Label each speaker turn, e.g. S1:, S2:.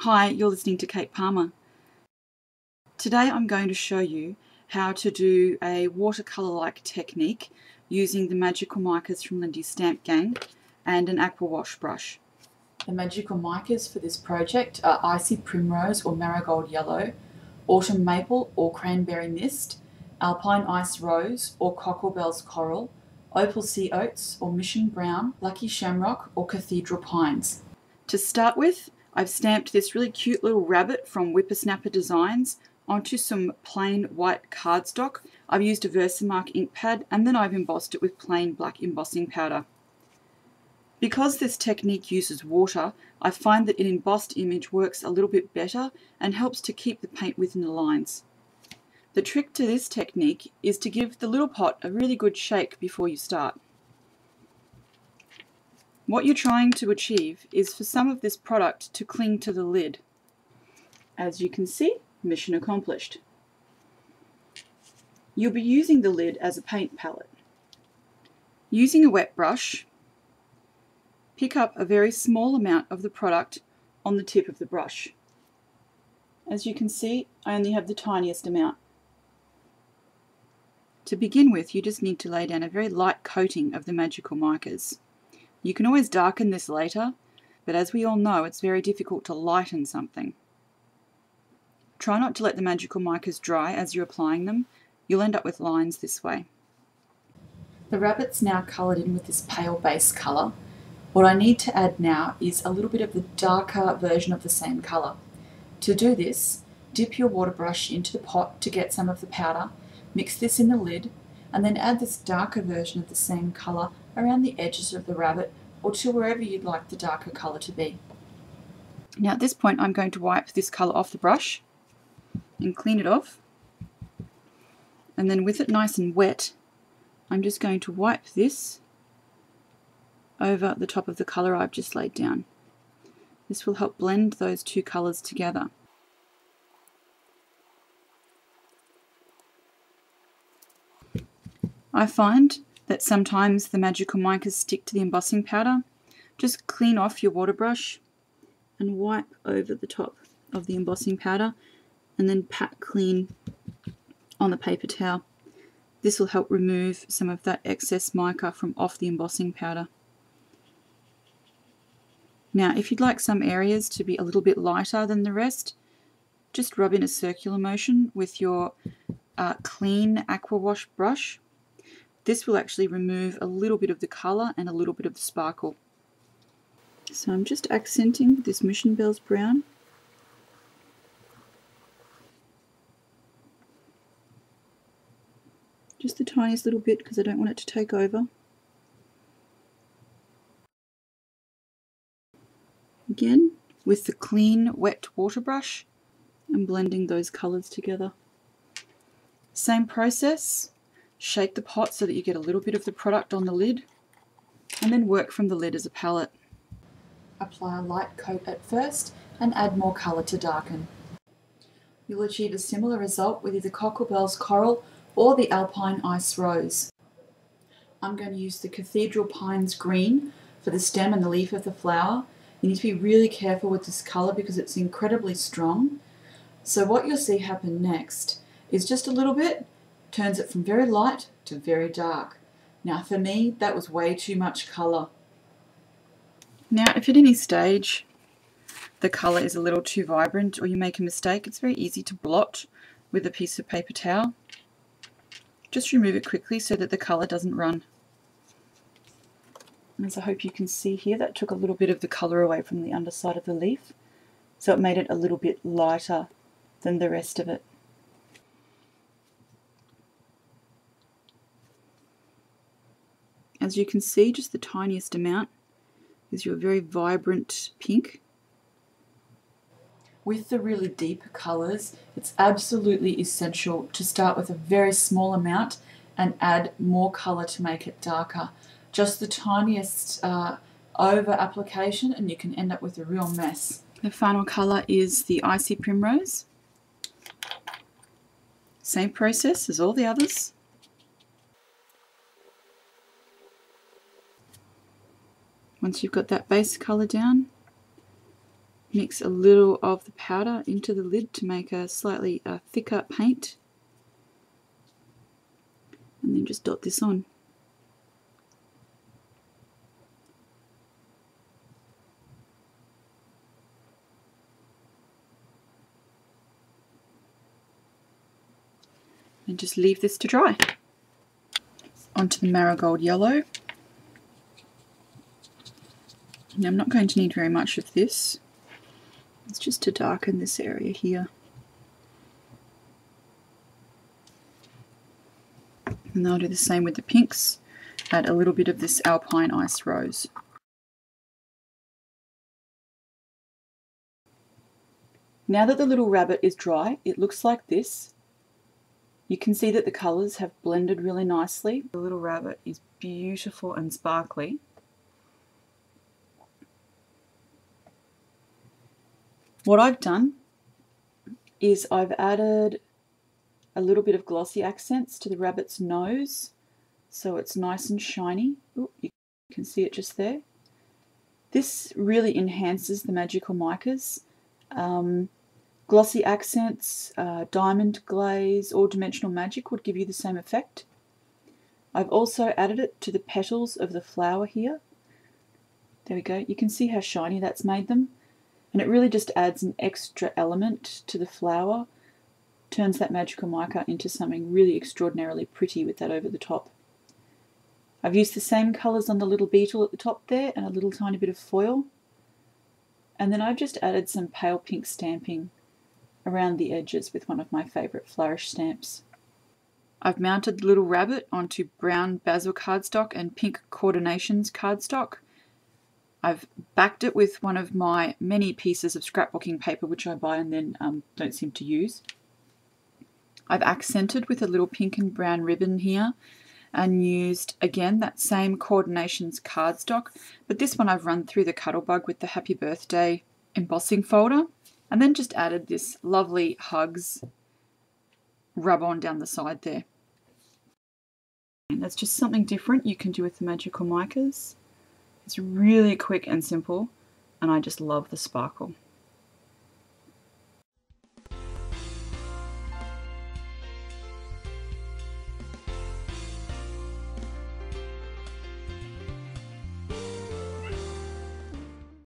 S1: Hi, you're listening to Kate Palmer. Today I'm going to show you how to do a watercolour-like technique using the magical micas from Lindy's Stamp Gang and an aqua wash brush. The magical micas for this project are Icy Primrose or Marigold Yellow, Autumn Maple or Cranberry Mist, Alpine Ice Rose or Cocklebell's Coral, Opal Sea Oats or Mission Brown, Lucky Shamrock or Cathedral Pines. To start with, I've stamped this really cute little rabbit from Whippersnapper Designs onto some plain white cardstock. I've used a Versamark ink pad and then I've embossed it with plain black embossing powder. Because this technique uses water, I find that an embossed image works a little bit better and helps to keep the paint within the lines. The trick to this technique is to give the little pot a really good shake before you start. What you're trying to achieve is for some of this product to cling to the lid. As you can see, mission accomplished. You'll be using the lid as a paint palette. Using a wet brush, pick up a very small amount of the product on the tip of the brush. As you can see, I only have the tiniest amount. To begin with, you just need to lay down a very light coating of the magical micas. You can always darken this later, but as we all know, it's very difficult to lighten something. Try not to let the magical micas dry as you're applying them. You'll end up with lines this way. The rabbit's now coloured in with this pale base colour. What I need to add now is a little bit of the darker version of the same colour. To do this, dip your water brush into the pot to get some of the powder, mix this in the lid, and then add this darker version of the same colour around the edges of the rabbit or to wherever you'd like the darker colour to be. Now at this point I'm going to wipe this colour off the brush and clean it off, and then with it nice and wet I'm just going to wipe this over the top of the colour I've just laid down. This will help blend those two colours together. I find that sometimes the magical micas stick to the embossing powder. Just clean off your water brush and wipe over the top of the embossing powder and then pat clean on the paper towel. This will help remove some of that excess mica from off the embossing powder. Now if you'd like some areas to be a little bit lighter than the rest, just rub in a circular motion with your clean aqua wash brush. This will actually remove a little bit of the colour and a little bit of the sparkle. So I'm just accenting this Mission Bells brown. Just the tiniest little bit because I don't want it to take over. Again, with the clean wet water brush, I'm blending those colours together. Same process. Shake the pot so that you get a little bit of the product on the lid, and then work from the lid as a palette. Apply a light coat at first and add more colour to darken. You'll achieve a similar result with either Cocklebell's Coral or the Alpine Ice Rose. I'm going to use the Cathedral Pines Green for the stem and the leaf of the flower. You need to be really careful with this colour because it's incredibly strong. So what you'll see happen next is just a little bit turns it from very light to very dark. Now for me, that was way too much colour. Now if at any stage the colour is a little too vibrant or you make a mistake, it's very easy to blot with a piece of paper towel. Just remove it quickly so that the colour doesn't run. And as I hope you can see here, that took a little bit of the colour away from the underside of the leaf, so it made it a little bit lighter than the rest of it. As you can see, just the tiniest amount is your very vibrant pink. With the really deep colours, it's absolutely essential to start with a very small amount and add more colour to make it darker. Just the tiniest over application and you can end up with a real mess. The final colour is the Icy Primrose. Same process as all the others. Once you've got that base colour down, Mix a little of the powder into the lid to make a slightly thicker paint, and then just dot this on. And just leave this to dry. Onto the marigold yellow. Now I'm not going to need very much of this. It's just to darken this area here. And I'll do the same with the pinks. Add a little bit of this Alpine Ice Rose. Now that the little rabbit is dry, it looks like this. You can see that the colours have blended really nicely. The little rabbit is beautiful and sparkly. What I've done is I've added a little bit of Glossy Accents to the rabbit's nose, so it's nice and shiny. Ooh, you can see it just there. This really enhances the magical micas. Glossy Accents, diamond glaze, or dimensional magic would give you the same effect. I've also added it to the petals of the flower here. There we go. You can see how shiny that's made them. And it really just adds an extra element to the flower, turns that magical mica into something really extraordinarily pretty with that over the top. I've used the same colours on the little beetle at the top there and a little tiny bit of foil. And then I've just added some pale pink stamping around the edges with one of my favourite flourish stamps. I've mounted the little rabbit onto brown basil cardstock and pink coordinations cardstock. I've backed it with one of my many pieces of scrapbooking paper which I buy and then don't seem to use. I've accented with a little pink and brown ribbon here and used again that same coordinations cardstock, but this one I've run through the Cuttlebug with the Happy Birthday embossing folder, and then just added this lovely Hugs rub on down the side there. And that's just something different you can do with the magical micas. It's really quick and simple, and I just love the sparkle.